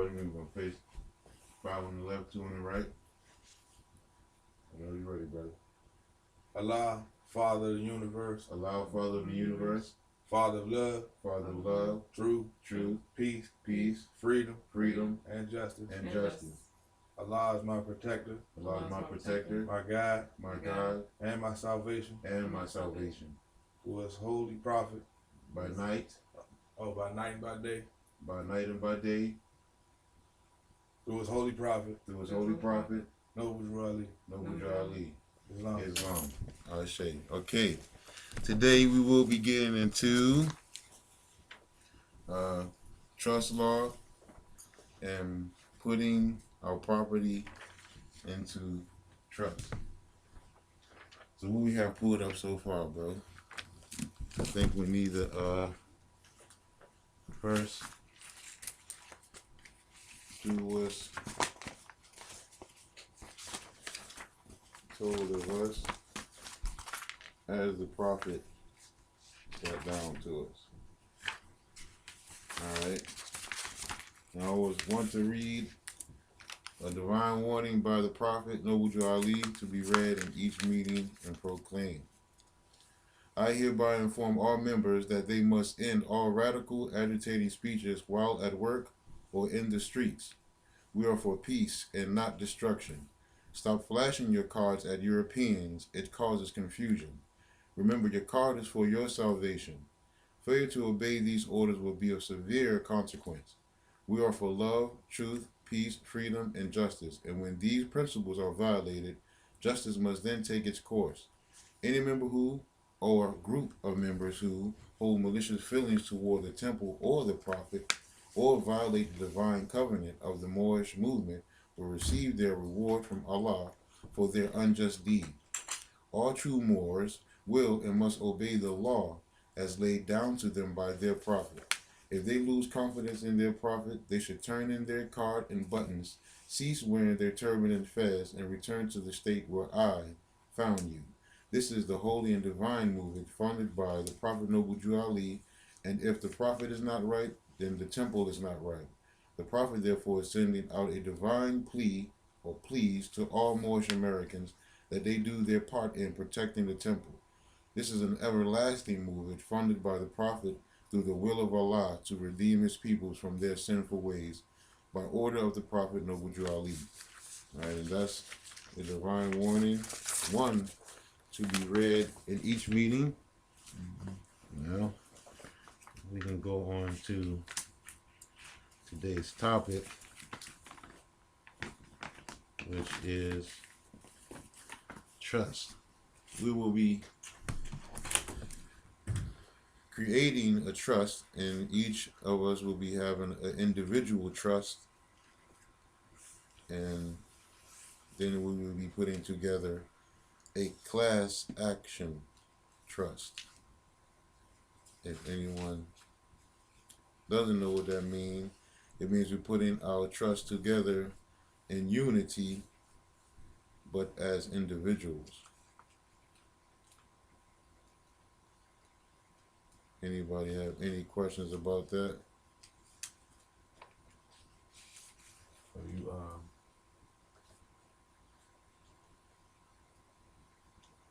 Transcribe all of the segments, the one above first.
recording. We're going to face 5 on the left, 2 on the right. Whenever you're ready, brother. Allah, Father of the universe. Allah, Father of the universe. Father of love. Father of love. Truth. Peace. Freedom. And justice. Allah is my protector. Allah is my protector. My God. My God. And my salvation. Who is holy prophet. by night. By night and by day. By night and by day. Through his holy prophet. Noble Ali. Islam. I say. Okay. Today we will be getting into trust law and putting our property into trust. So what we have pulled up so far, bro? I think we need to first do what's told of us as the prophet brought down to us. Alright. Now I was want to read a divine warning by the prophet Noble Ali to be read in each meeting and proclaimed. I hereby inform all members that they must end all radical, agitating speeches while at work or in the streets. We are for peace and not destruction. Stop flashing your cards at Europeans. It causes confusion. Remember, your card is for your salvation. Failure to obey these orders will be of severe consequence. We are for love, truth, peace, freedom, and justice, and when these principles are violated, justice must then take its course. Any member who, or group of members who, hold malicious feelings toward the temple or the prophet, or violate the divine covenant of the Moorish movement, will receive their reward from Allah for their unjust deed. All true Moors will and must obey the law as laid down to them by their prophet. If they lose confidence in their prophet, they should turn in their card and buttons, cease wearing their turban and fez, and return to the state where I found you. This is the holy and divine movement founded by the Prophet Noble Ali, and if the prophet is not right, then the temple is not right. The prophet therefore is sending out a divine plea or pleas to all Moorish Americans that they do their part in protecting the temple. This is an everlasting movement funded by the prophet through the will of Allah to redeem his peoples from their sinful ways by order of the prophet Noble Ali. Alright, and that's the divine warning. 1 to be read in each meeting. Now, we can go on to today's topic, which is trust. We will be creating a trust, and each of us will be having an individual trust, and then we will be putting together a class action trust. If anyone doesn't know what that means, it means we're putting our trust together in unity, but as individuals. Anybody have any questions about that? So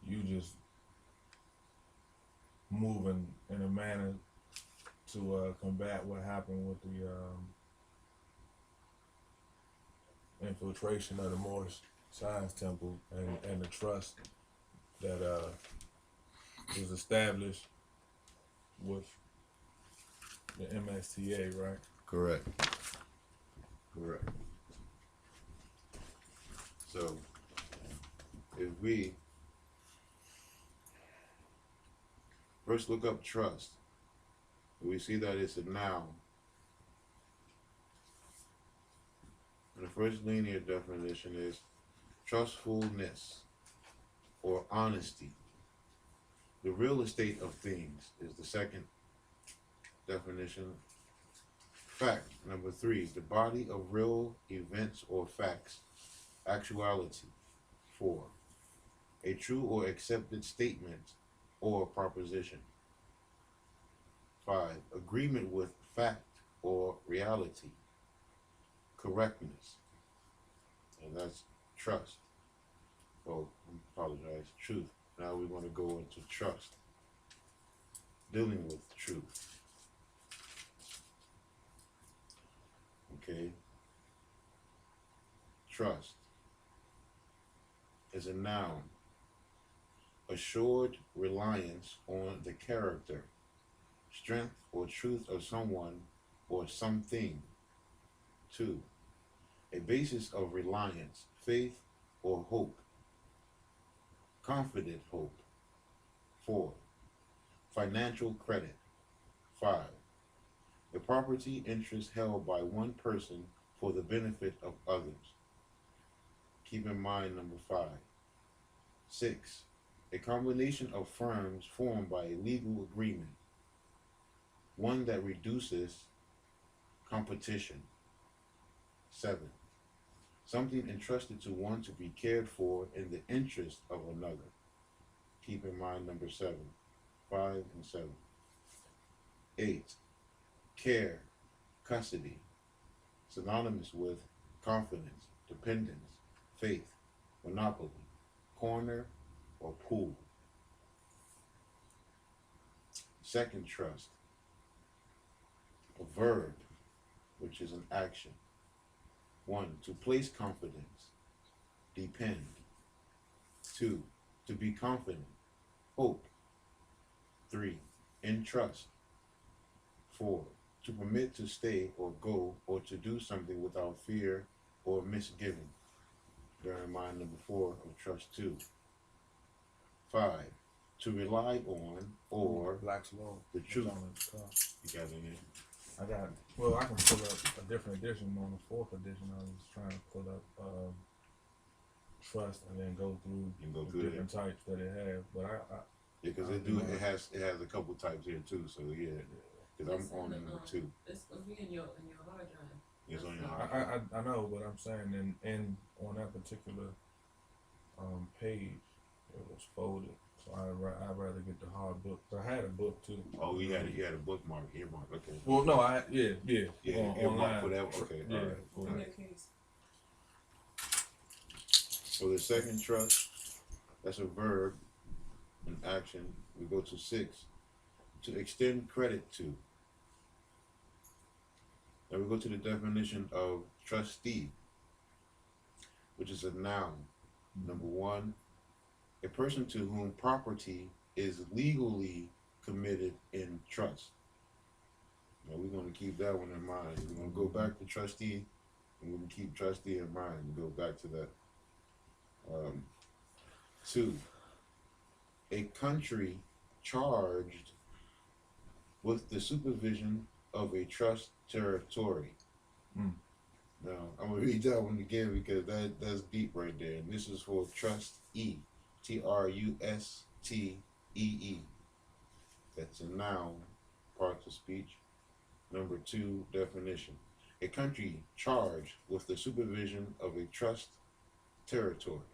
you just moving in a manner to combat what happened with the infiltration of the Moorish Science Temple and the trust that was established with the MSTA, right? Correct. So, if we first look up trust, we see that it's a noun. And the first linear definition is trustfulness or honesty. The real estate of things is the second definition. Fact, number 3, the body of real events or facts. Actuality. 4, a true or accepted statement or proposition. 5, agreement with fact or reality. correctness, and that's trust. Oh, I apologize, truth. Now we want to go into trust, dealing with truth. Okay? Trust is a noun, assured reliance on the character, strength, or truth of someone or something. 2. A basis of reliance, faith, or hope, confident hope. 4. Financial credit. 5. The property interest held by one person for the benefit of others. Keep in mind number 5. 6. A combination of firms formed by a legal agreement, one that reduces competition. 7. Something entrusted to one to be cared for in the interest of another. Keep in mind number 7. 5 and 7. 8. Care, custody, synonymous with confidence, dependence, faith, monopoly, corner, or pool. Second trust, a verb, which is an action. 1. To place confidence, depend. 2. To be confident, hope. 3. Entrust. 4. To permit to stay or go or to do something without fear or misgiving. Bear in mind number 4 of trust 2. 5. To rely on or Black's Law. the truth. You got it in there? I got. Well, I can pull up a different edition on the 4th edition. I was trying to pull up trust and then go through the different types that it has. But yeah, because it has a couple types here too. So yeah, because I'm on number 2. It's gonna be in your hard drive. It's on your hard drive. I know, but I'm saying in on that particular page, it was folded. So I'd rather get the hard book. I had a book too. Oh, he had a bookmark, earmark. Okay. Well, no, yeah, on, earmark online. for that. Okay, Yeah, all right. Case. So the second trust, that's a verb, an action. We go to 6, to extend credit to. Now we go to the definition of trustee, which is a noun. Number 1, a person to whom property is legally committed in trust. Now we're going to keep that one in mind. We're going to go back to trustee, and we can keep trustee in mind and go back to that. 2, a country charged with the supervision of a trust territory. Now I'm gonna read that one again because that's deep right there. And this is for trustee, TRUSTEE. That's a noun, part of speech. Number 2 definition: a country charged with the supervision of a trust territory.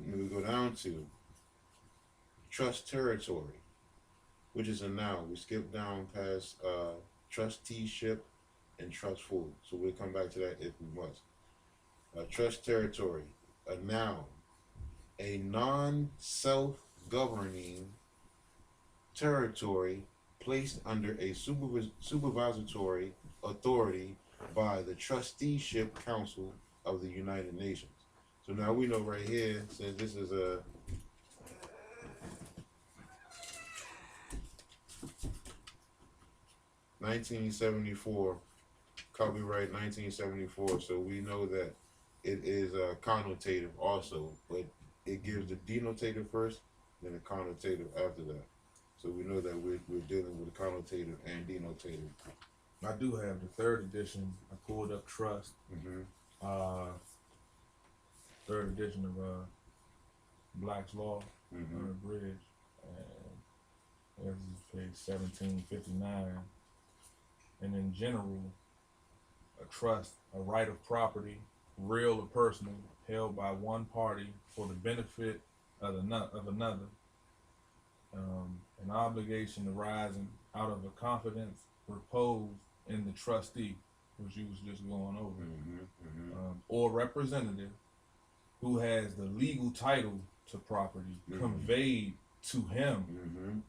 And we go down to trust territory, which is a noun. We skip down past trusteeship and trustful, so we'll come back to that if we must. Trust territory, a noun, a non-self-governing territory placed under a supervisory authority by the Trusteeship Council of the United Nations. So now we know right here, since this is a (1974) copyright 1974, so we know that it is connotative also, but it gives the denotative first, then the connotative after that. So we know that we're dealing with a connotative and denotative. I do have the 3rd edition. I pulled up Trust. 3rd edition of Black's Law on the bridge, and this is page 1759. And in general, a trust, a right of property, real or personal, held by one party for the benefit of another. An obligation arising out of a confidence reposed in the trustee, which you was just going over, Mm-hmm. or representative who has the legal title to property conveyed to him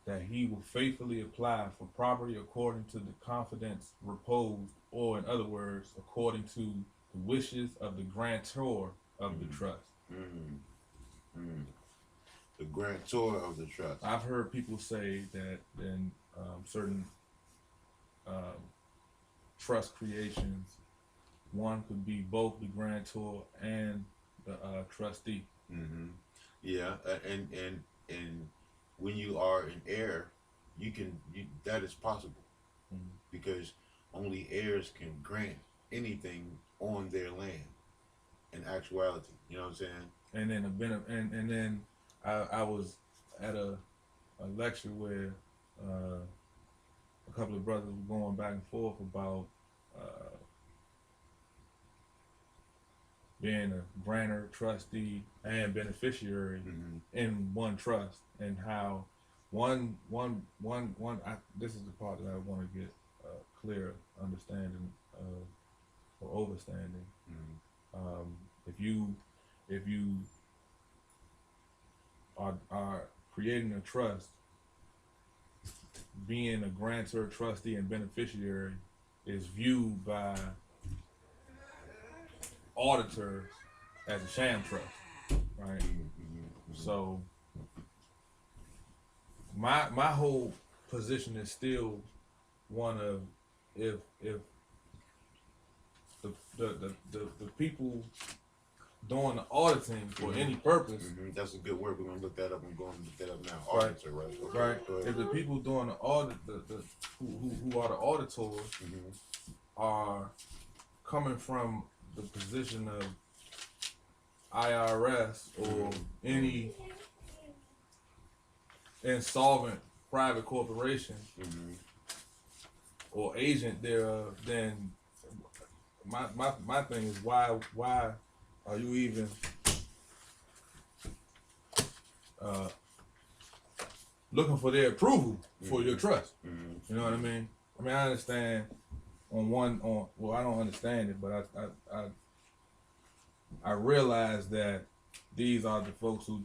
that he will faithfully apply for property according to the confidence reposed, or in other words, according to the wishes of the grantor of the trust. The grantor of the trust. I've heard people say that in certain trust creations, one could be both the grantor and the trustee. Yeah, and when you are in heir, that is possible because only heirs can grant anything on their land. In actuality, you know what I'm saying? And then and then I was at a lecture where a couple of brothers were going back and forth about being a grantor, trustee, and beneficiary in one trust, and how this is the part that I want to get clear understanding or overstanding. If you are creating a trust, being a grantor, trustee, and beneficiary is viewed by auditors as a sham trust, right? So my whole position is still one of if the people doing the auditing for any purpose. That's a good word. We're gonna look that up. I'm going to look that up now. Right. Auditor, right? Okay. Right. If the people doing the audit, who are the auditors, are coming from the position of IRS or any insolvent private corporation or agent thereof, then my thing is why are you even looking for their approval for your trust? You know what I mean? I mean, I understand well, I don't understand it, but I realize that these are the folks who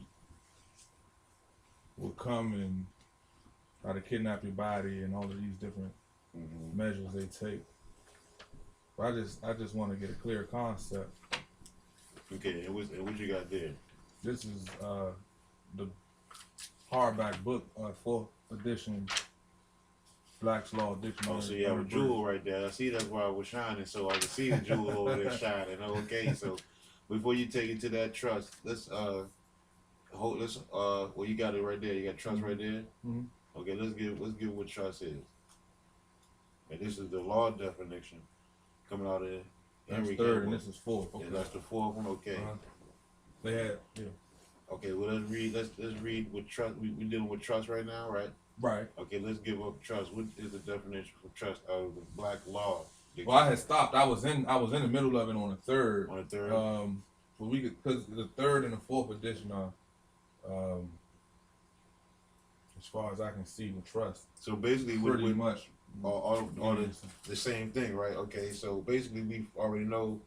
will come and try to kidnap your body and all of these different measures they take. But I just want to get a clear concept. Okay, and what you got there? This is the hardback book, 4th edition, Black's Law Dictionary. Oh, so you have a jewel right there. I see that's why I was shining, so I can see the jewel over there shining. Okay, so before you take it to that trust, let's well, you got it right there. You got trust right there. Okay, let's get what trust is. And this is the law definition coming out of it. That's third, and this is fourth. Okay. And that's the fourth one. Okay. They had Okay, well let's read. Let's read with trust. We dealing with trust right now, right? Right. Okay, let's give up trust. What is the definition for trust out of the Black Law? Well, I had stopped. I was in the middle of it on the third. On the third. But we could, because the third and the fourth edition are, as far as I can see, with trust. So basically, pretty much all the same thing, right? Okay, so basically we already know.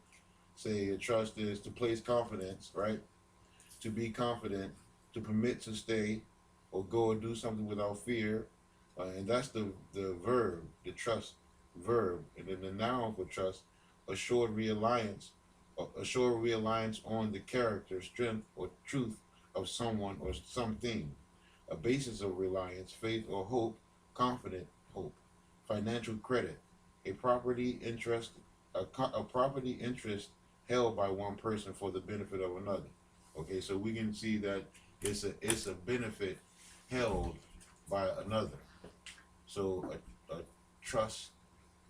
Say a trust is to place confidence, right? To be confident, to permit to stay, or go or do something without fear, and that's the verb, the trust verb, and then the noun for trust, assured reliance on the character, strength, or truth of someone or something, a basis of reliance, faith, or hope, confident hope, financial credit, a property interest held by one person for the benefit of another. Okay, so we can see that it's a benefit held by another. So a trust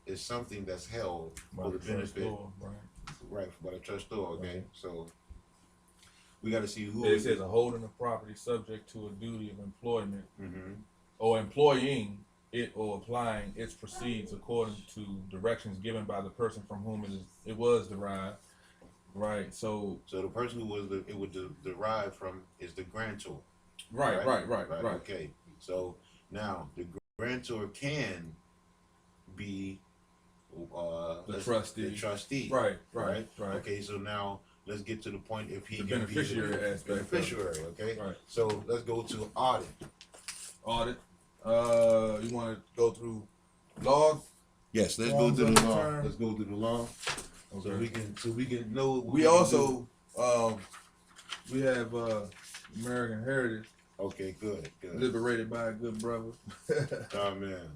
is something that's held for the benefit, right, by the trustor. Okay, right. So we got to see who it says a holding of property subject to a duty of employment or employing it or applying its proceeds according to directions given by the person from whom it was derived. Right. So the person who it would derive from is the grantor. Right. Okay. So now the grantor can be The trustee. The trustee. Right. Okay, so now let's get to the point if he The can beneficiary be the aspect. beneficiary. Okay. Right. So let's go to audit. Audit. You want to go through law? Yes, let's go to the law. Let's go to the law. Okay. So we can know. We also we have American Heritage. Okay, good. Liberated by a good brother. Oh man.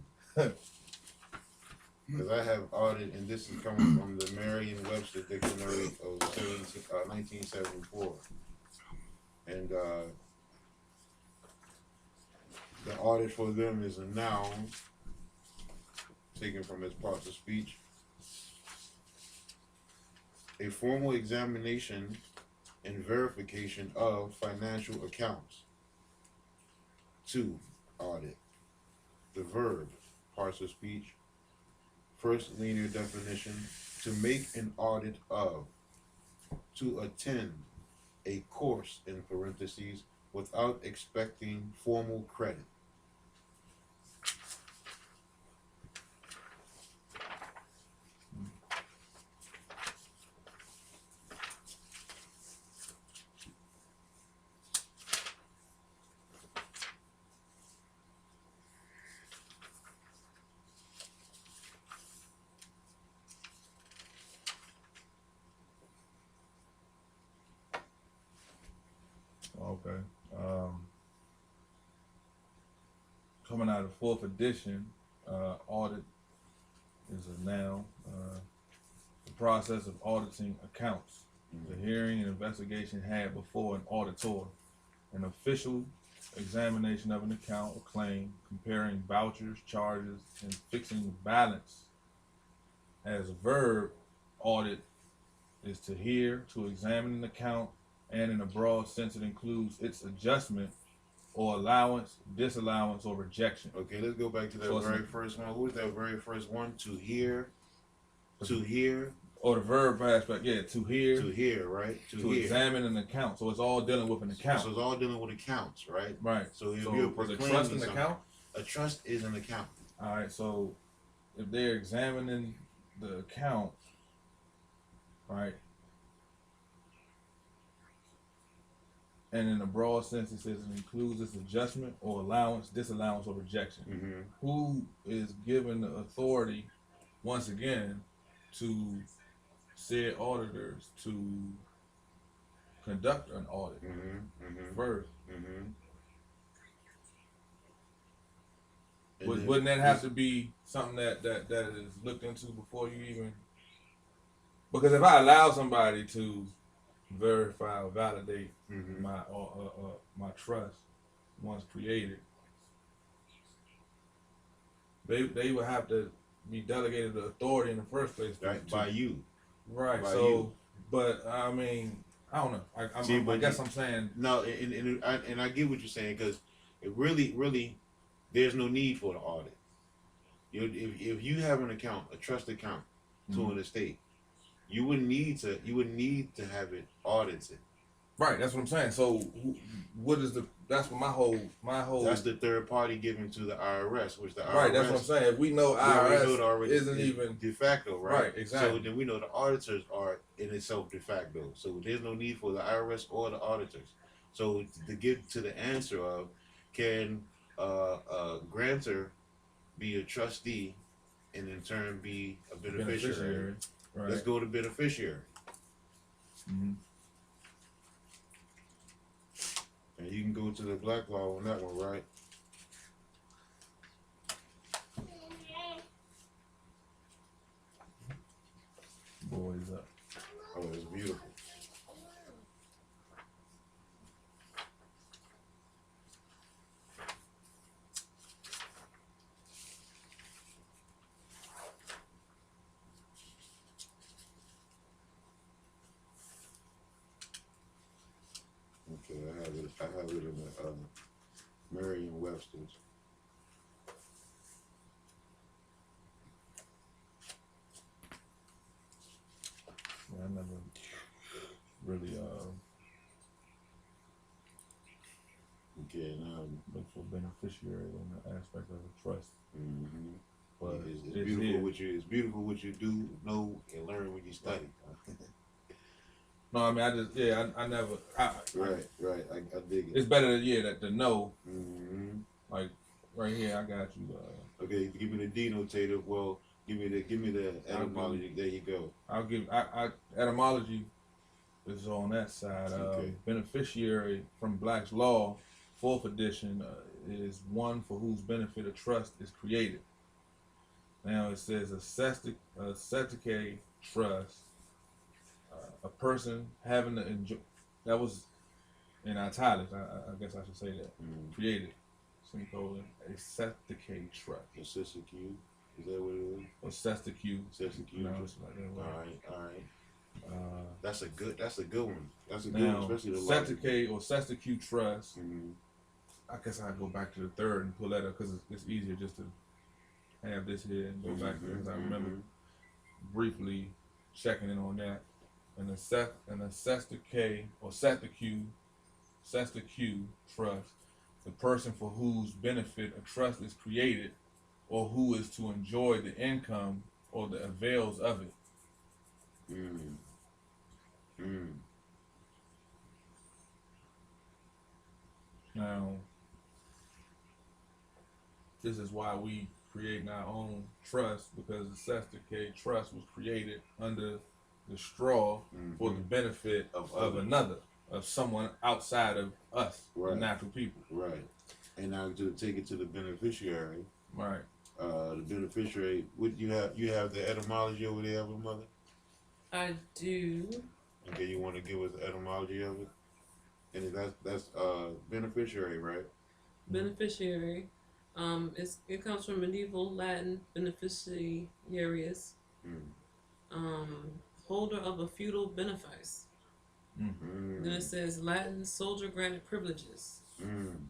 Because I have audit, and this is coming from the Merriam-Webster Dictionary of 1974. And the audit for them is a noun taken from its parts of speech. A formal examination and verification of financial accounts. 2. Audit. The verb, parts of speech. First linear definition, to make an audit of, to attend a course in parentheses without expecting formal credit. Okay. Coming out of 4th edition, audit is a noun. The process of auditing accounts. The hearing and investigation had before an auditor. An official examination of an account or claim, comparing vouchers, charges, and fixing the balance. As a verb, audit is to hear, to examine an account, and in a broad sense, it includes its adjustment or allowance, disallowance, or rejection. Okay, let's go back to that very first one. What was that very first one? To hear. To hear. Or the verb aspect, yeah, to hear. To hear, right? To examine an account. So it's all dealing with an account. So it's all dealing with accounts, right? Right. So if you're proclaiming a trust an account? A trust is an account. All right, so if they're examining the account, right, and in a broad sense, it says it includes its adjustment or allowance, disallowance, or rejection. Mm-hmm. Who is given the authority, once again, to said auditors to conduct an audit first? Wouldn't that have to be something that is looked into before you even? Because if I allow somebody to verify or validate my trust once created, they would have to be delegated the authority in the first place. Right, by you. Right. By so, you. But I mean, I don't know. I guess I'm saying no, and I get what you're saying, because it really, there's no need for the audit. If you have an account, a trust account to an estate, you would need to have it audited. Right, that's what I'm saying. So, what is that's what my whole. That's the third party given to the IRS, which the IRS. Right, that's what I'm saying. If we know IRS isn't is even de facto, right? Right, exactly. So then we know the auditors are in itself de facto. So there's no need for the IRS or the auditors. So to get to the answer of, can a grantor be a trustee and in turn be a beneficiary? Right. Let's go to beneficiary. Mm-hmm. And you can go to the black law on that one, right? Boys up. Oh, it's beautiful. Okay, I have it in the Merriam-Webster's. Yeah, I never really Okay, now look for beneficiary in the aspect of a trust. Mm-hmm. But It's beautiful what you. It's beautiful what you do, know, and learn when you study. No, I mean I never. Right. I dig it. It's better to know. Mm-hmm. Like right here, I got you. Okay, give me the denotative. Well, give me the etymology. There you go. I'll give etymology is on that side. Okay. Beneficiary from Black's Law, 4th edition, is one for whose benefit a trust is created. Now it says a sesticate trust, a person having to enjoy. That was in italics. I guess I should say that. Created. Semicolon. A sesticate trust. A sesticue. Is that what it is? Or sesticue. Sesticue. No, it's like that. All right. That's a good one. That's a good now, one, especially the sesticate or sesticue trust. Mm-hmm. I guess I go back to the third and pull that up because it's easier just to have this here and go back there because I remember briefly checking in on that. And a sesticate or sesticue trust, the person for whose benefit a trust is created, or who is to enjoy the income or the avails of it. Now, this is why we create our own trust, because the sesticate trust was created under the straw for the benefit of another, of someone outside of us, the natural people. Right. And now to take it to the beneficiary. Right. The beneficiary. What you have? You have the etymology over there, mother. I do. Okay, you want to give us the etymology of it? And that's beneficiary, right? Beneficiary. It comes from medieval Latin beneficiarius. Holder of a feudal benefice. Then it says Latin soldier granted privileges. And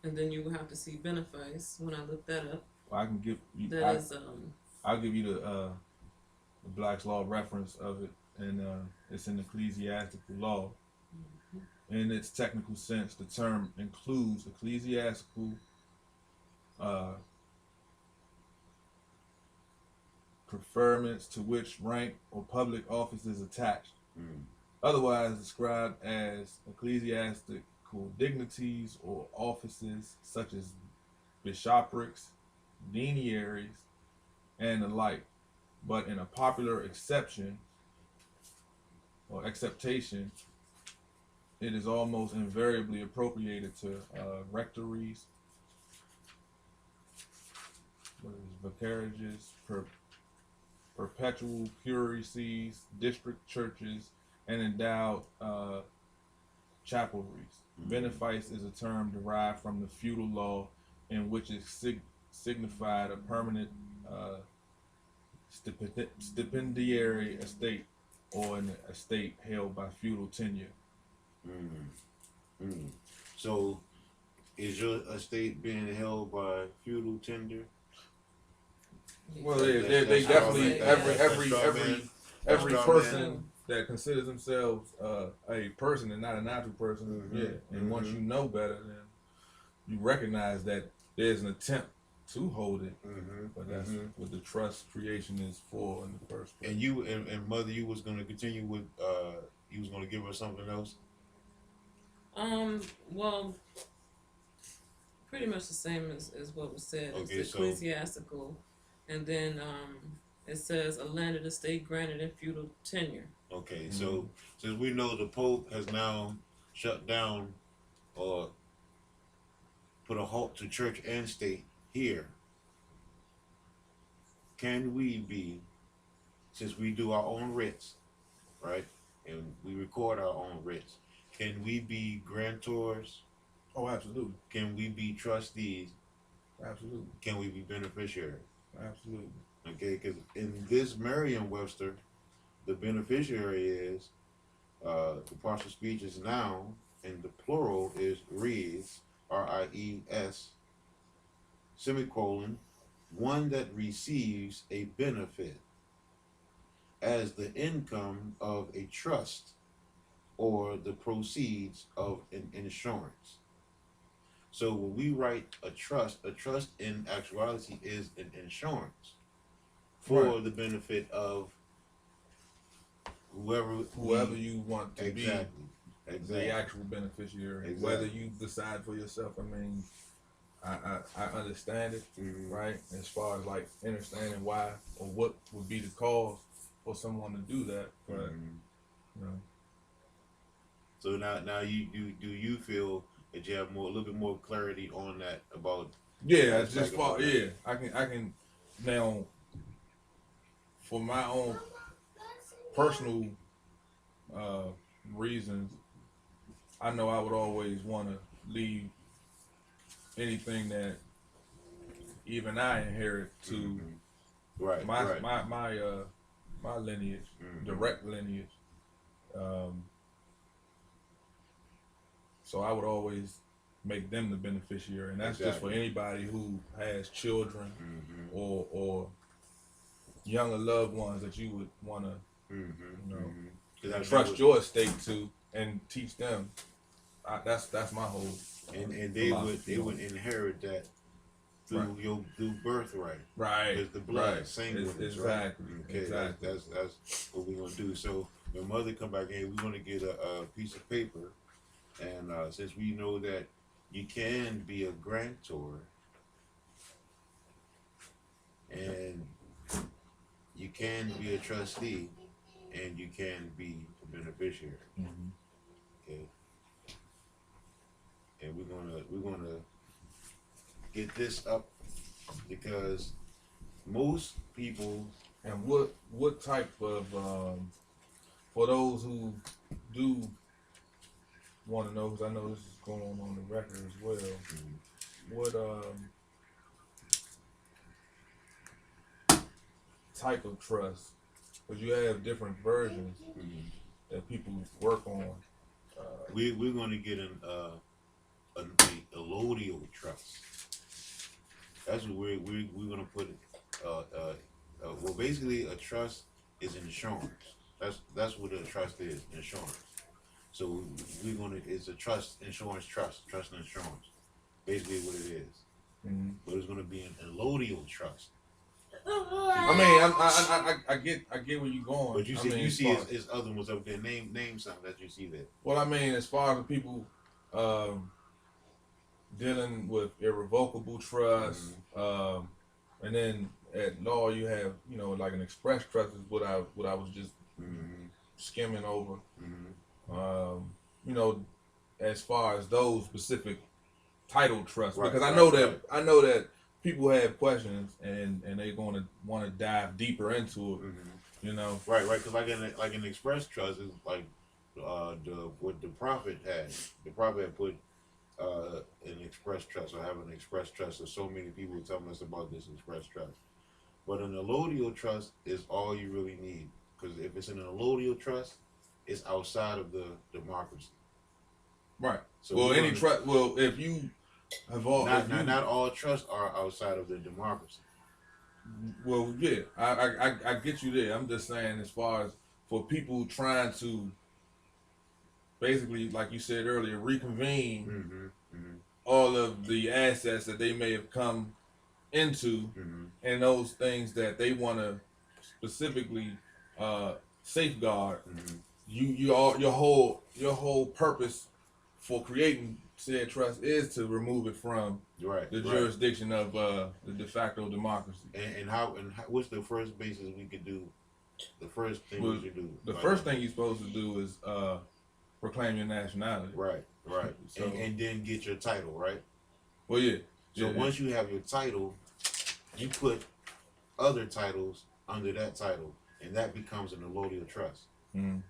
then you will have to see benefice when I look that up. Well, I can give you I'll give you the Black's Law reference of it, and it's in ecclesiastical law. In its technical sense, the term includes ecclesiastical preferments to which rank or public office is attached, otherwise described as ecclesiastical dignities or offices such as bishoprics, deaneries, and the like. But in a popular exception or acceptation, it is almost invariably appropriated to rectories, vicarages, perpetual curacies, district churches, and endowed chapelries. Benefice is a term derived from the feudal law in which it signified a permanent stipendiary estate or an estate held by feudal tenure. So, is your estate being held by feudal tenure? Well, they definitely every person that considers themselves a person and not a natural person, And once you know better, then you recognize that there's an attempt to hold it, but that's what the trust creation is for in the first place. And you and mother, you was going to continue with you was going to give us something else. Well, pretty much the same as what was said. Okay, it's ecclesiastical, and then it says a landed estate granted in feudal tenure. Okay, so since we know the Pope has now shut down or put a halt to church and state here, can we be, since we do our own writs, right, and we record our own writs, can we be grantors? Oh, absolutely. Can we be trustees? Absolutely. Can we be beneficiaries? Absolutely. Okay, because in this Merriam-Webster, the beneficiary is, the partial speech is noun, and the plural is ries, R-I-E-S, semicolon, one that receives a benefit as the income of a trust or the proceeds of an insurance. So when we write a trust in actuality is an insurance for the benefit of whoever you want to be the actual beneficiary. Whether you decide for yourself, I mean, I understand it, right? As far as like understanding why or what would be the cause for someone to do that, but you know. So now you feel that you have a little bit more clarity on that about just far I can now for my own personal reasons. I know I would always want to leave anything that even I inherit to my lineage, direct lineage. So I would always make them the beneficiary, and that's just for anybody who has children or younger loved ones that you would want to trust your estate to and teach them. That's my whole. And they would inherit that through your birthright. Right. It's the blood, same with exactly. Right? Okay, Exactly. That's what we're gonna do. So when mother come back in, we're gonna get a piece of paper, and since we know that you can be a grantor, and you can be a trustee, and you can be a beneficiary. Okay. And we're gonna get this up because most people. And what type of for those who do want to know, because I know this is going on the record as well. What type of trust? Because you have different versions that people work on. We're going to get a allodial trust. That's what we're going to put. Well, basically, a trust is insurance. That's what a trust is, insurance. So it's a trust and insurance. Basically, what it is. But it's going to be an allodial trust. I mean, I get where you're going. But you see, it's other ones up there. Name something that you see there. Well, I mean, as far as the people dealing with irrevocable trust, and then at law you have like an express trust is what I was just skimming over. As far as those specific title trusts, because I know that people have questions and they're going to want to dive deeper into it. Right. Because like an express trust is like what the prophet had. The prophet had put an express trust or have an express trust. There's so many people telling us about this express trust. But an allodial trust is all you really need, because if it's an allodial trust, it's outside of the democracy. Right. So any trust. Well, if you have all, not all trusts are outside of the democracy. Well, yeah, I get you there. I'm just saying, as far as for people trying to basically, like you said earlier, reconvene all of the assets that they may have come into, and those things that they want to specifically safeguard. Your whole purpose for creating said trust is to remove it from the jurisdiction of the de facto democracy. And what's the first basis we could do? The first thing we should do. The first thing you're supposed to do is proclaim your nationality. Right. So, and then get your title, right? Well, yeah. So once you have your title, you put other titles under that title, and that becomes an allodial trust.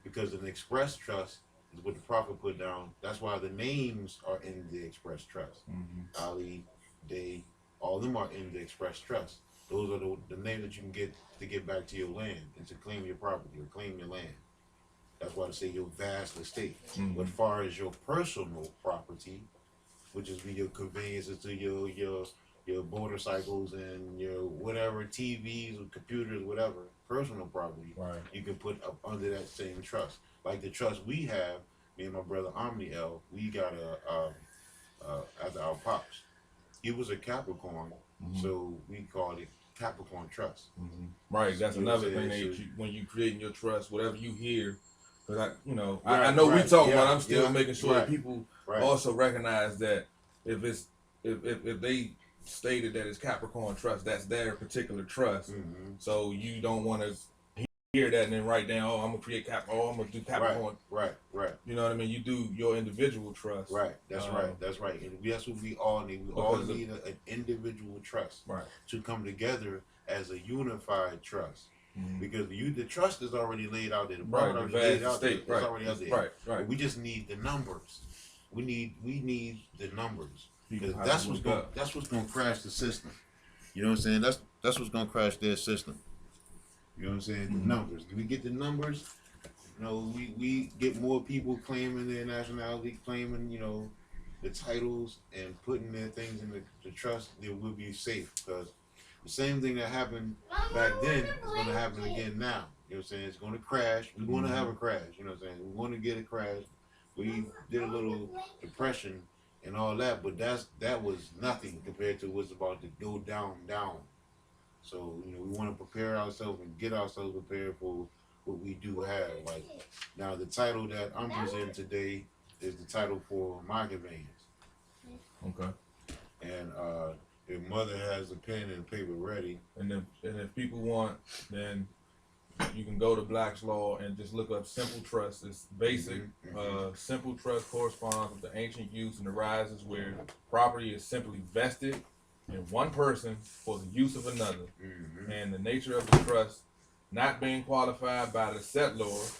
Because an express trust is what the prophet put down. That's why the names are in the express trust. Ali, Day, all of them are in the express trust. Those are the names that you can get to get back to your land and to claim your property or claim your land. That's why they say your vast estate. But as far as your personal property, which is your conveyances to your motorcycles and your whatever, TVs or computers, whatever, personal property, you can put up under that same trust. Like the trust we have, me and my brother Omniel, we got after our pops. He was a Capricorn, so we called it Capricorn Trust. Right, that's You know another what I'm thing saying? that when you creating your trust, whatever you hear, because Right, I know we right, talking, yeah, but I'm still yeah, making sure right, that people right. also recognize that if they stated that it's Capricorn Trust, that's their particular trust. So you don't want to hear that and then write down, oh, I'm gonna create I'm gonna do Capricorn. Right. You know what I mean? You do your individual trust. Right. That's right. That's right. And that's what we all need. We all need an individual trust to come together as a unified trust. Because the trust is already laid out there. The prophet already laid out there. It's already out there. Right. But we just need the numbers. We need the numbers. Because that's what's gonna crash the system. You know what I'm saying? That's what's gonna crash their system. You know what I'm saying? The numbers. Do we get the numbers? We get more people claiming their nationality, claiming, the titles and putting their things in the trust, then we'll be safe. Because the same thing that happened back then is going to happen again now. You know what I'm saying? It's going to crash. We want to have a crash. You know what I'm saying? We want to get a crash. We did a little depression and all that, but that was nothing compared to what's about to go down. So, we want to prepare ourselves and get ourselves prepared for what we do have. Like, now the title that I'm presenting today is the title for my conveyance. Okay. And if Mother has a pen and paper ready. And if people want, then you can go to Black's Law and just look up simple trust. It's basic. Simple trust corresponds with the ancient use and arises where property is simply vested in one person for the use of another. And the nature of the trust not being qualified by the settlor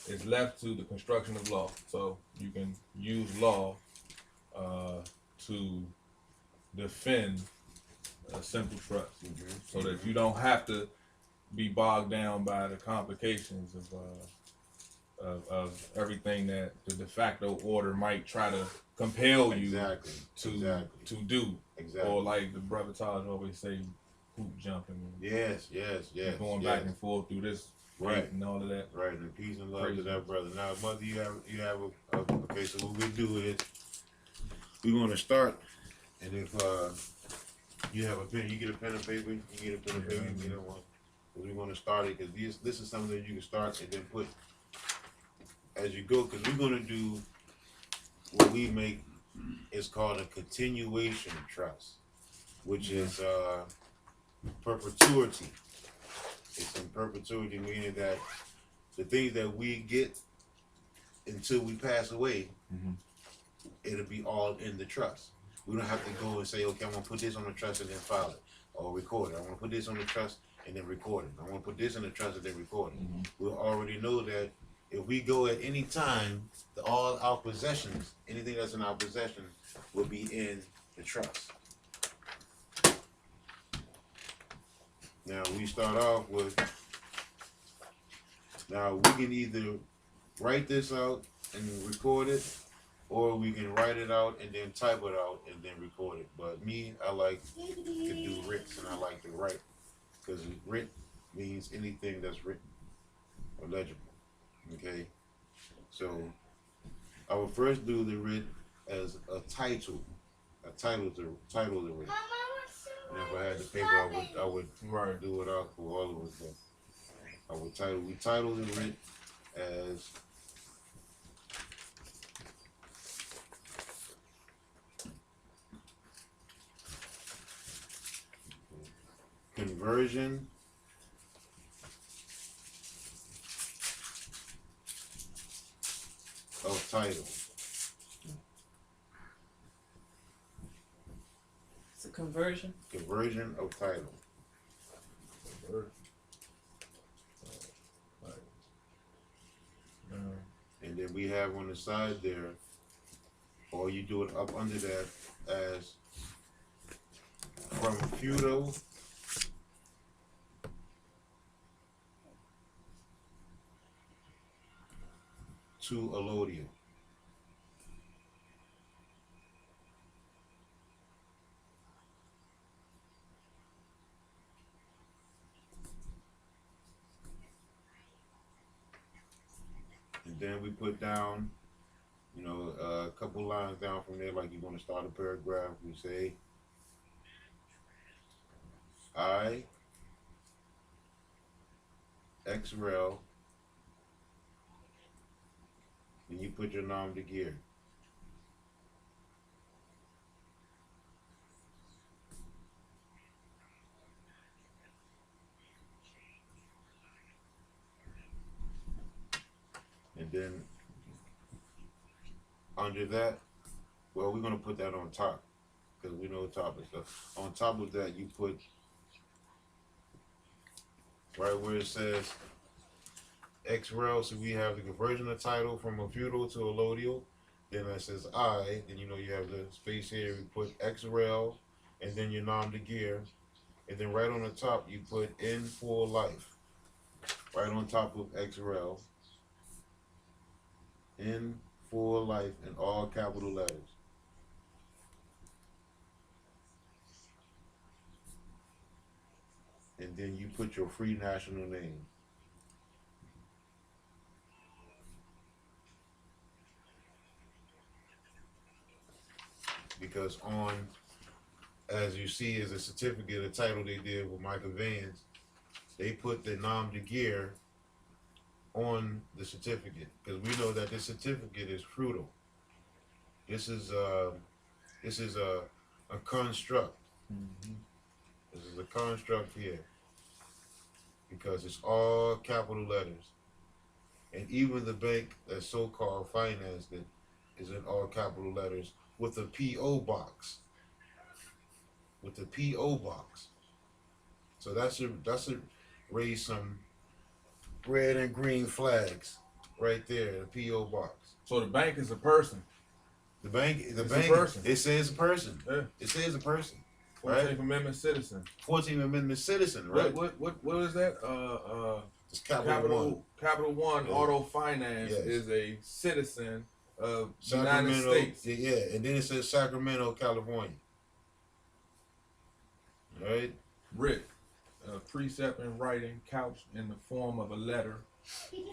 is left to the construction of law. So you can use law to defend a simple trust, so that you don't have to be bogged down by the complications of everything that the de facto order might try to compel you to do. Or like the brother Taj always say, hoop jumping. Yes. Going back and forth through this and all of that. Right, and peace and love to that brother. Now, Mother, you have okay. So what we do is we're going to start, and if you have a pen, you get a pen and paper. You get a pen and paper. You know what? We're going to start it because this is something that you can start and then put as you go. Because we're going to do what we make is called a continuation trust, which is perpetuity. It's in perpetuity, meaning that the things that we get until we pass away, it'll be all in the trust. We don't have to go and say, okay, I'm going to put this on the trust and then file it or record it. I want to put this on the trust and then record it. I want to put this in the trust and then record it. We'll already know that if we go at any time, all our possessions, anything that's in our possession, will be in the trust. Now we start off with, now we can either write this out and record it, or we can write it out and then type it out and then record it. But me, I like to do writs and I like to write, because writ means anything that's written or legible. Okay, so I will first do the writ as a title to the writ. And if I had the paper, I would do it out for all of us. But we title the writ as conversion of title. It's a conversion. Conversion of title. And then we have on the side there, or you do it up under that as from feudal to allodial. And then we put down You know, a couple lines down from there, like you're going to start a paragraph. You say, I, XREL, and you put your nom de guerre. And then under that, well, we're going to put that on top because we know top and stuff. On top of that, you put right where it says XREL, so we have the conversion of title from a feudal to allodial. Then that says I, then you know you have the space here, we put XREL, and then your nom de guerre. And then right on the top, you put in full life. Right on top of XREL. In full life in all capital letters. And then you put your free national name. Because on, as you see, is a certificate, a title they did with Michael Vance, they put the nom de guerre on the certificate because we know that this certificate is frugal. This is a construct. Mm-hmm. This is a construct here because it's all capital letters, and even the bank that so-called financed it is in all capital letters with a PO box. With the PO box. So that should raise some red and green flags right there, the PO box. So the bank is a person. The bank, a person. It says a person. Yeah. It says a person. 14th right? Amendment citizen. 14th Amendment citizen, right? What is that? It's Capital One. Capital One Yeah. Auto Finance Yes. is a citizen of the Sacramento, United States. yeah, and then it says Sacramento, California. Right? Writ, precept in writing, couched in the form of a letter,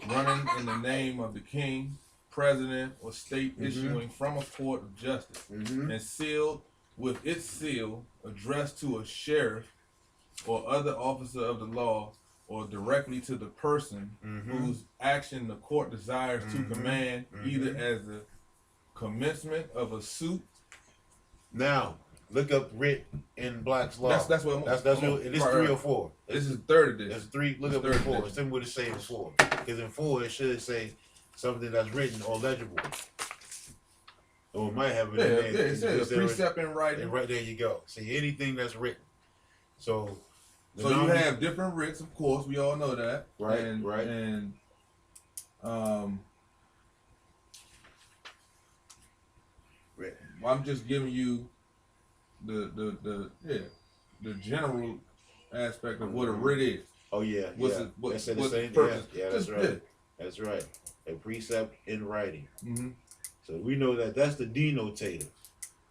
running in the name of the king, president, or state issuing from a court of justice, and sealed with its seal, addressed to a sheriff or other officer of the law, or directly to the person whose action the court desires to command, either as the commencement of a suit. Now, look up writ in Black's Law. That's what that's what it is. Right, 3 right. or 4. This is third edition. That's 3. Look up Third in 4. edition. Tell me what it say in 4. Because in 4 it should say something that's written or legible. Or it might have it in there. Yeah, it says precept in writing. And right there you go. See, anything that's written. So you have different writs, of course. We all know that. Right, and, right. And I'm just giving you the general aspect of what a writ is. Oh yeah, What's yeah. it, what, That's the what's same. the purpose? Yeah, that's right. That's right. A precept in writing. So we know that that's the denotative.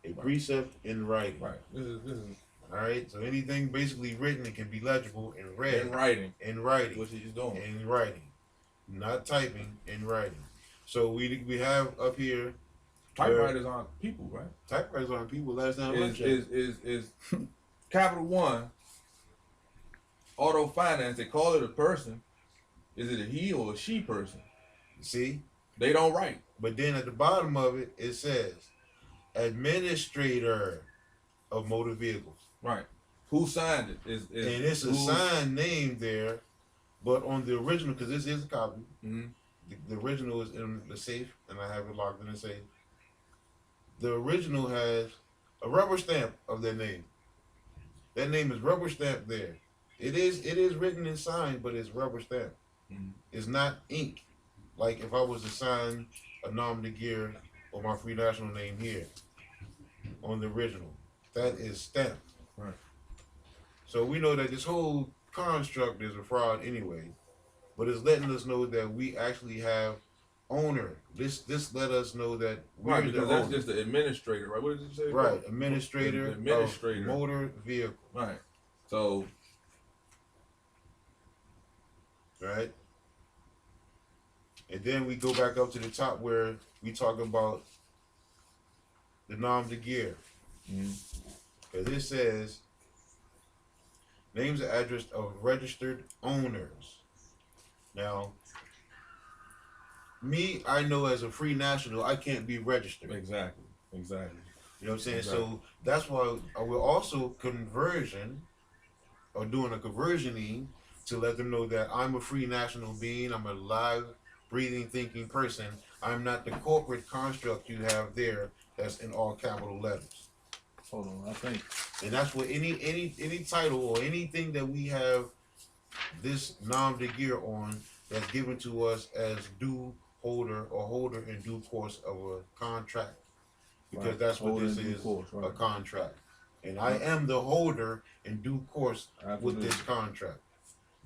A precept in writing. Right. This is all right. So anything basically written, it can be legible and read. in writing. In writing. What he's doing. In writing, not typing. In writing. So we have up here. Typewriters aren't people, right? Typewriters aren't people. Last time is Capital One Auto Finance? They call it a person. Is it a he or a she person? See, they don't write. But then at the bottom of it, it says administrator of motor vehicles. Right. Who signed it? And it's a signed name there, but on the original, because this is a copy, the original is in the safe, and I have it locked in the safe. The original has a rubber stamp of their name. That name is rubber stamped there. It is written and signed, but it's rubber stamped. It's not ink. Like if I was to sign a nom de guerre or my free national name here on the original, that is stamped. Right. So we know that this whole construct is a fraud anyway, but it's letting us know that we actually have owner. This let us know that we're right, because the that's owner. just the administrator, right? What did you say? Right, administrator of motor vehicle. Right. So. Right. And then we go back up to the top where we talk about the nom de guerre. Because it says names and address of registered owners. Now, me, I know as a free national, I can't be registered. Exactly. You know what I'm saying? Exactly. So that's why we're also conversion or doing a conversioning to let them know that I'm a free national being. I'm a live, breathing, thinking person. I'm not the corporate construct you have there that's in all capital letters. Hold on, I think. And that's what any title or anything that we have this nom de guerre on that's given to us as due holder or holder in due course of a contract. Because Right. that's what Holder this in due is, course, right. a contract. And I am the holder in due course with this contract.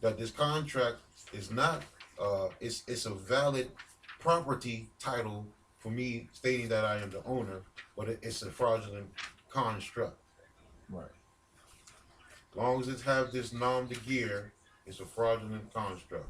That this contract is not, it's a valid property title for me stating that I am the owner, but it's a fraudulent construct. Right. As long as it have this nom de guerre, it's a fraudulent construct.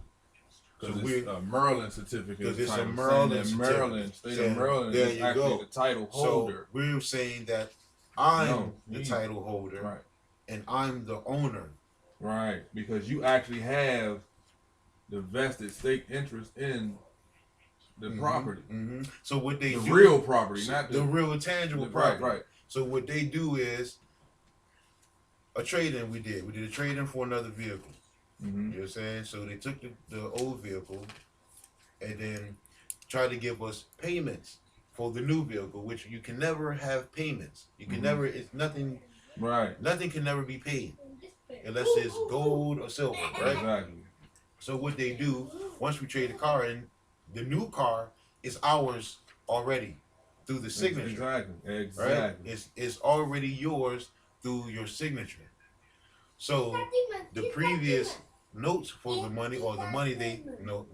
Because it's a Maryland certificate. Because it's a title, Maryland saying certificate. Maryland, state of Maryland there is you actually go. the title holder. So we're saying that I'm the title holder, right, and I'm the owner. Right, because you actually have the vested stake interest in the property. So what they the do, real property, not the real tangible property. Right. So what they do is a trade-in. We did a trade-in for another vehicle. You know what I'm saying? So they took the old vehicle and then tried to give us payments for the new vehicle, which you can never have payments. You can never, it's nothing, right? Nothing can never be paid unless it's gold or silver, right? Exactly. So what they do, once we trade the car in, the new car is ours already through the signature. Exactly. Right? It's already yours through your signature. So the previous notes for the money, or the money they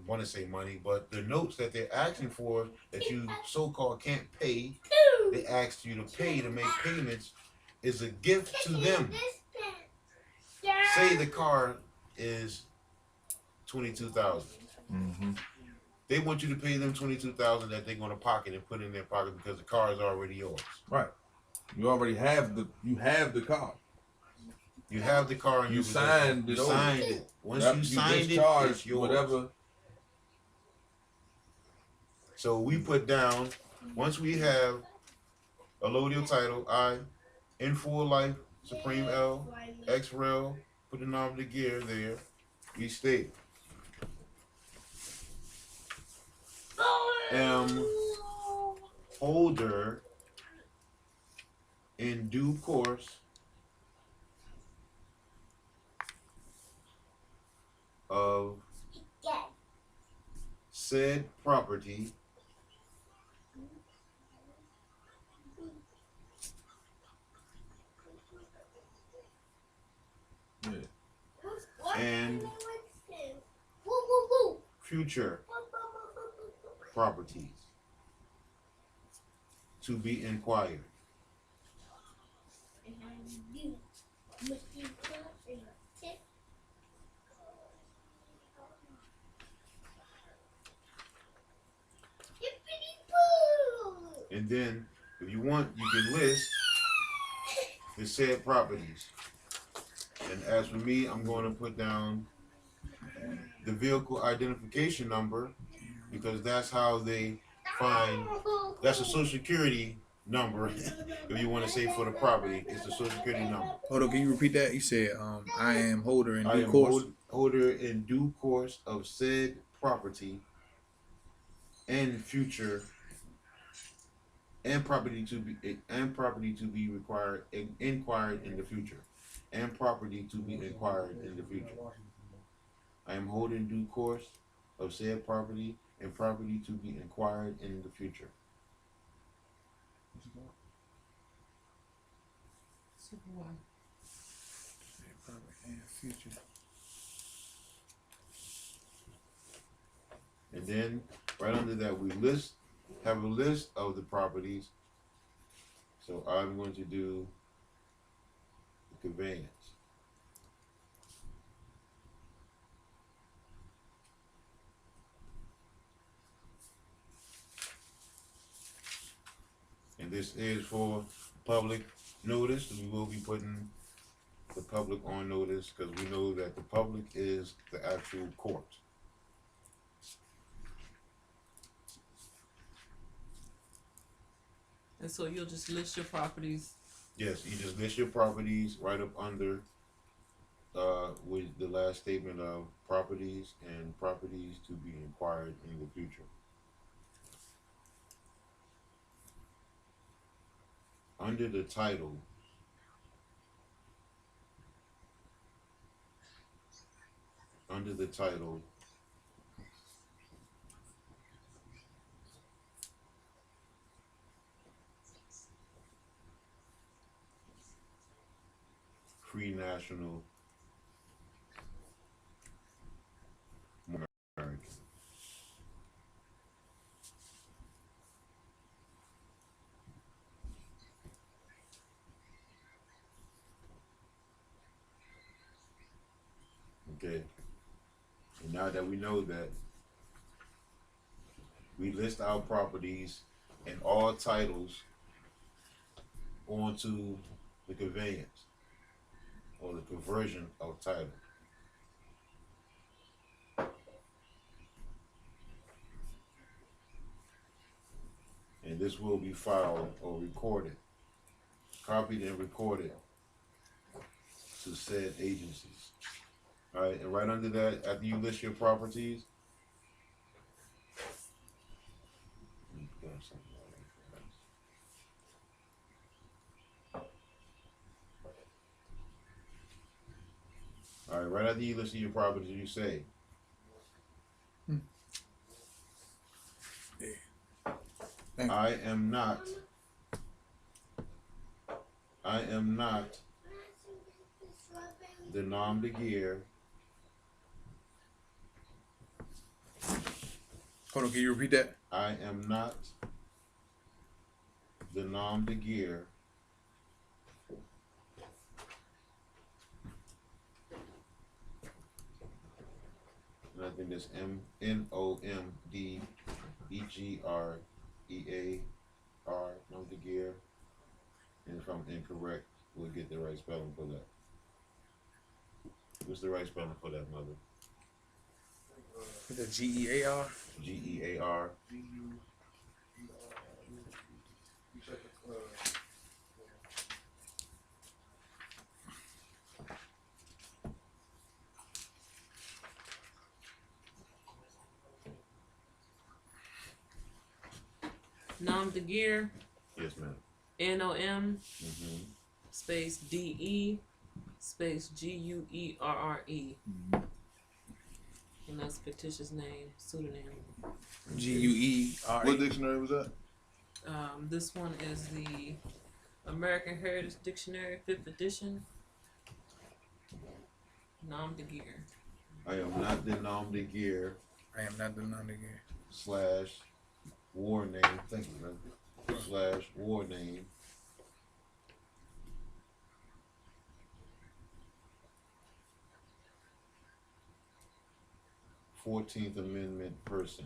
want to say money, but the notes that they're asking for that you so-called can't pay, they asked you to pay to make payments, is a gift to them. Say the car is $22,000. They want you to pay them $22,000 that they're going to pocket and put in their pocket because the car is already yours. Right. You already have the car. You have the car and you signed it. Signed it. Once you signed it, it's yours. Whatever. So we put down, once we have a allodial title, I, in full life, Supreme L, X Rel, put the nom de guerre there, we state, am holder in due course of said property and future properties to be inquired. And then, if you want, you can list the said properties. And as for me, I'm going to put down the vehicle identification number, because that's how they find, that's a social security number, if you want to say for the property, it's the social security number. Hold on, can you repeat that? You said, I am holder in due course. Holder in due course of said property and future, and property to be required, inquired in the future, and property to be inquired in the future. I am holding due course of said property and property to be inquired in the future. And then right under that we have a list of the properties. So I'm going to do the conveyance. this is for public notice. We will be putting the public on notice because we know that the public is the actual court. And so you'll just list your properties. Yes, you just list your properties right up under with the last statement of properties and properties to be acquired in the future. Under the title, Free National American. Okay. And now that we know that, we list our properties and all titles onto the conveyance or the conversion of title. And this will be filed or recorded, copied and recorded to said agencies. All right, and right under that, after you list your properties, all right, right after you list your properties, you say, I am not the nom de guerre. Hold on, can you repeat that? I am not the nom de guerre and I think that's NOMDEGREAR, nom de guerre. And if I'm incorrect, we'll get the right spelling for that. What's the right spelling for that, mother? Is it GEAR? GEAR. Nom de guerre. Yes, ma'am. NOM space DE space GUERRE. And that's fictitious name, pseudonym. GUERRE. What dictionary was that? This one is the American Heritage Dictionary, 5th edition. Nom de guerre. I am not the nom de guerre I am not the nom de guerre. / war name. Thank you, man. / war name. $14th Amendment person.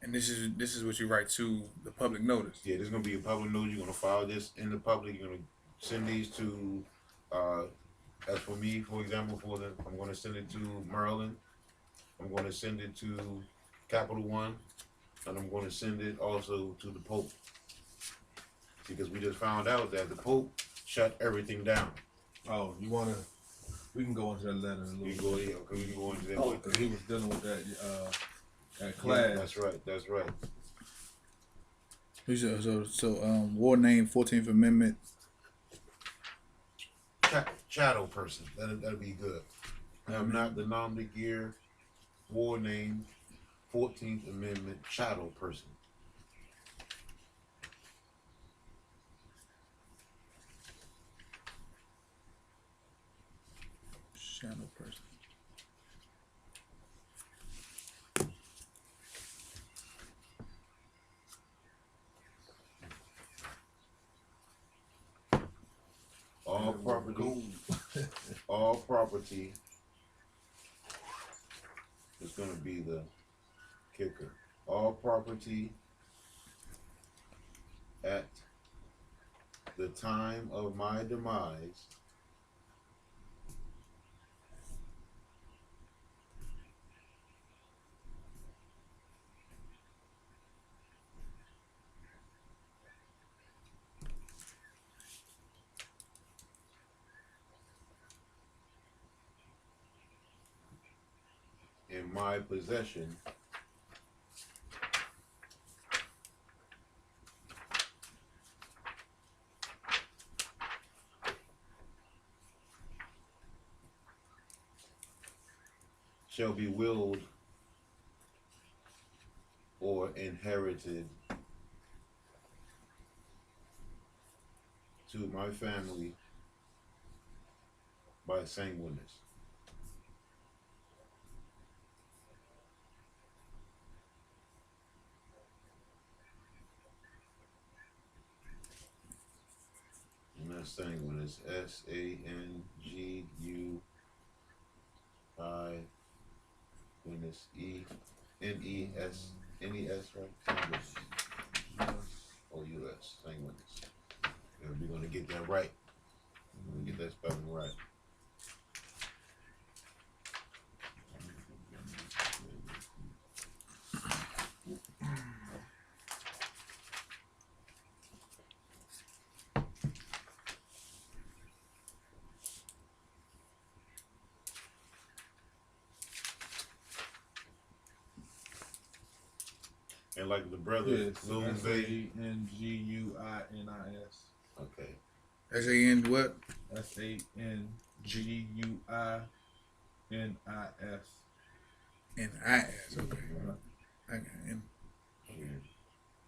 And this is what you write to the public notice. Yeah, there's gonna be a public notice. You're gonna file this in the public. You're gonna send these to. As for me, for example, I'm gonna send it to Maryland. I'm gonna send it to Capital One, and I'm gonna send it also to the Pope, because we just found out that the Pope shut everything down. Oh, you wanna? We can go into that letter a little. We can go, yeah, we can go into that. Oh, because he was dealing with that class. Yeah, that's right. That's right. So war name, 14th Amendment. Chattel person. That'll be good. I'm not the nom de guerre, war name, 14th Amendment chattel person. Chattel person. All property property is going to be the kicker. All property at the time of my demise in my possession shall be willed or inherited to my family by sanguineness. And that's sanguineness. SANGUI. Goodness, ENES, right? Sanguineness. OUS, sanguineness. And we're gonna get that right. We're gonna get that spelling right. And like the brother Lun Bey. SANGUINIS. Okay. S-A-N what? SANGUINIS. N-I-S. Okay. I got N.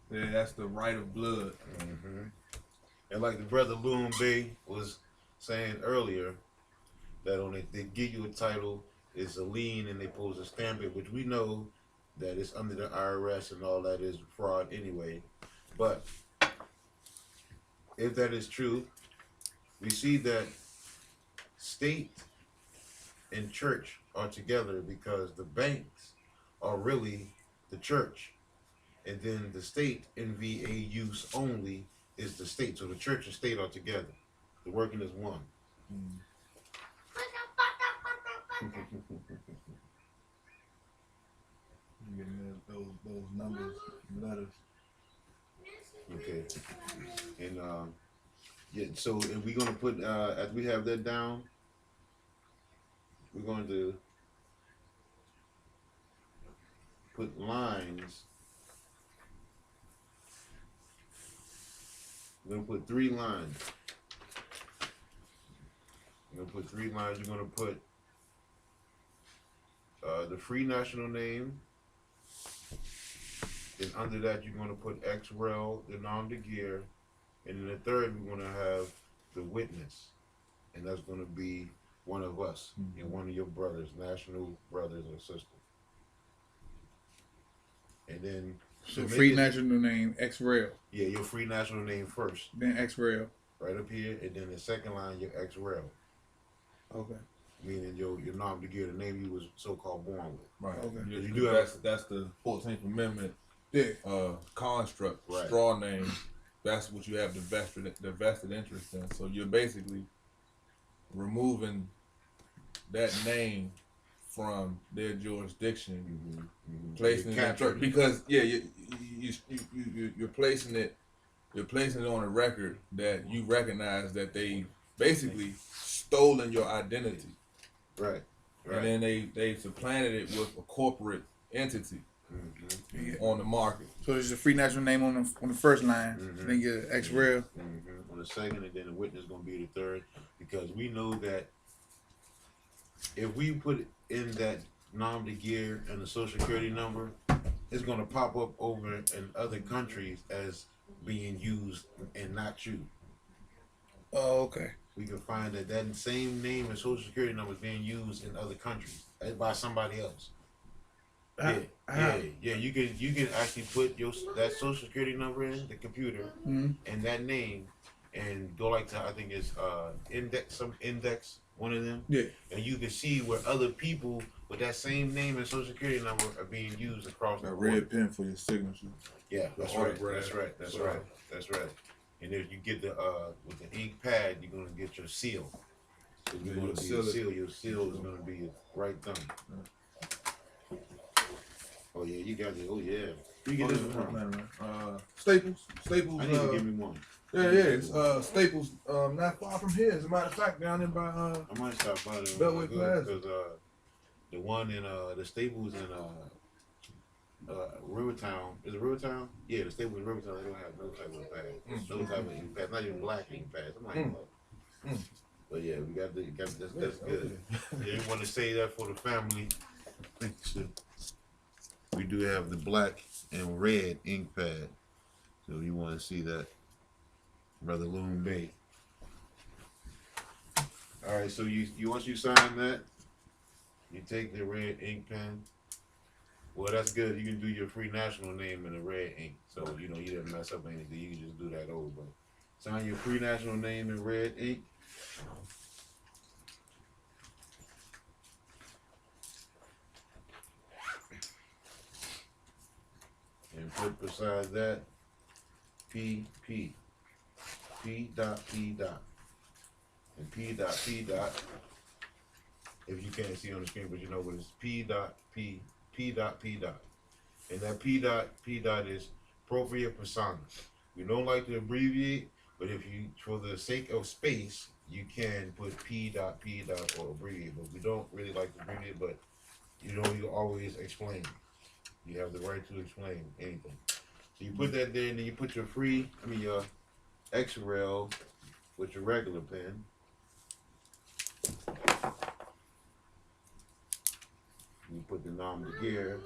Yeah, that's the right of blood. Mm-hmm. And like the brother Lun Bey was saying earlier, that on it they give you a title, it's a lien, and they pose a stamp it, which we know that it's under the IRS and all that is fraud anyway. But if that is true, we see that state and church are together because the banks are really the church. And then the state in VA use only is the state. So the church and state are together. They're working as one. Getting those numbers, letters. Okay. And yeah, so and we're gonna put as we have that down, we're going to put lines. We're gonna put 3 lines. We're gonna put 3 lines. You're gonna put the free national name. Then under that, you're gonna put ex-rel, the nom de guerre, and then the third, we're gonna have the witness, and that's gonna be one of us, and one of your brothers, national brothers or sisters. And then so free national name, ex-rel. Yeah, your free national name first. Then ex-rel. Right up here, and then the second line, your ex-rel. Okay. Meaning your nom de guerre, the name you was so-called born with. Right. Okay. You do have that's the 14th Amendment. Yeah. Construct, right. Straw name. That's what you have the vested interest in. So you're basically removing that name from their jurisdiction, placing it in church, because you're placing it on a record that you recognize that they basically stolen your identity, right? And then they supplanted it with a corporate entity on the market. So there's a free national name on the first line, then your ex-rel on the second, and then the witness gonna be the third, because we know that if we put in that nom de guerre and the social security number, it's gonna pop up over in other countries as being used and not you. Oh, okay. We can find that same name and social security number is being used in other countries by somebody else. Yeah. You can actually put that social security number in the computer and that name, and go like to, I think it's index One of them? Yeah. And you can see where other people with that same name and social security number are being used across the That board. red pen for your signature. Yeah, that's right. That's right. That's right. That's right. And if you get the with the ink pad, you're gonna get your seal. So you're gonna be your seal. Your seal is gonna be your right thumb. Oh yeah, you got it. Oh yeah. You get this from? Staples. Staples. I need to give me one. Yeah, it's Staples. Not far from here. As a matter of fact, down there by I might stop by there Beltway Plaza. because the one in the Staples in Rivertown, is it Rivertown? Yeah, the Staples in Rivertown, they don't have no type of pad. No type of ink pad, not even black ink pads. I'm like, but yeah, we got that's good. Yeah, you want to say that for the family. Thank you, sir. We do have the black and red ink pad. So you want to see that, Brother Lun Bey. All right, so you once you sign that, you take the red ink pen. Well, that's good. You can do your free national name in the red ink, so you didn't mess up anything. You can just do that over. But sign your free national name in red ink. And put beside that P dot P dot. And P dot, if you can't see on the screen, but you know what it's P dot. And that P dot is propria persona. We don't like to abbreviate, but if you, for the sake of space, you can put P dot or abbreviate, but we don't really like to abbreviate, but you always explain. You have the right to explain anything. So you put that there, and then you put your your X-Rail with your regular pen. You put the nom de guerre.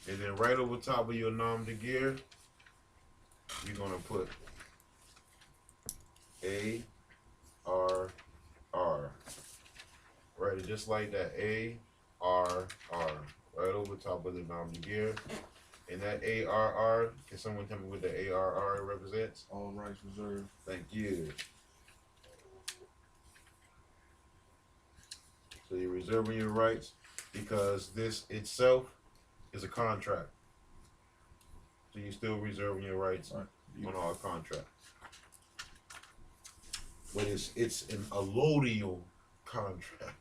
And then right over top of your nom de guerre, you're gonna put A-R-R. Right, just like that, A-R-R. Right over top of the nom de guerre. And that A-R-R, can someone tell me what the A-R-R represents? All rights reserved. Thank you. So you're reserving your rights because this itself is a contract. So you're still reserving your rights on our contract. But it's an allodial contract,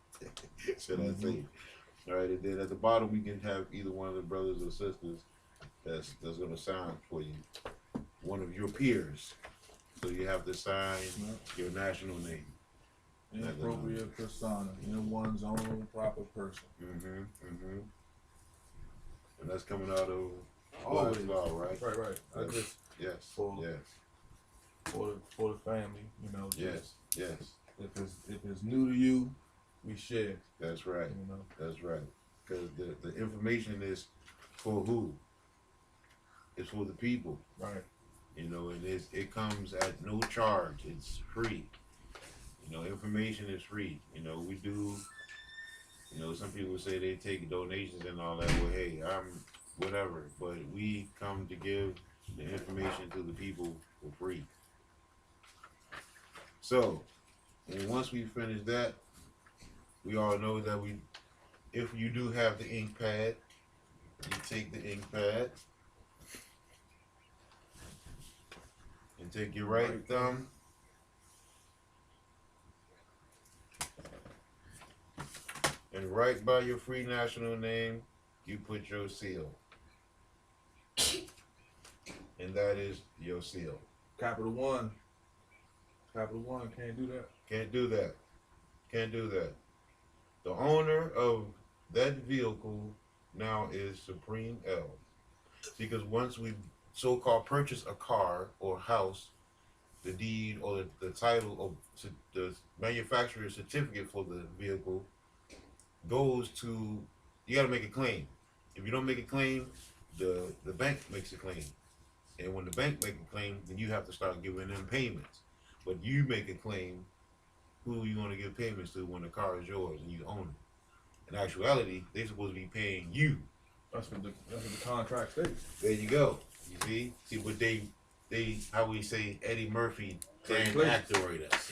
should I say. All right, and then at the bottom we can have either one of the brothers or sisters that's going to sign for you, one of your peers. So you have to sign your national name. Inappropriate persona in one's own proper person. And that's coming out of Black's law, right? Right. I just Yes. for the family, Yes. If it's new to you, we share. That's right. That's right. Because the information is for who? It's for the people. Right. And it comes at no charge. It's free. Information is free. We do. Some people say they take donations and all that. Well, hey, I'm whatever, but we come to give the information to the people for free. So, and once we finish that, we all know that if you do have the ink pad, you take the ink pad and take your right thumb and right by your free national name, you put your seal. And that is your seal. Capital One can't do that. Can't do that. Can't do that. The owner of that vehicle now is Supreme L. Because once we so-called purchase a car or house, the deed or the title of the manufacturer's certificate for the vehicle goes to, you got to make a claim. If you don't make a claim, the bank makes a claim. And when the bank makes a claim, then you have to start giving them payments. But you make a claim, who are you going to give payments to when the car is yours and you own it? In actuality, they're supposed to be paying you. That's what the contract states. There you go. You see, but they how we say Eddie Murphy, Trade damn places. actor us.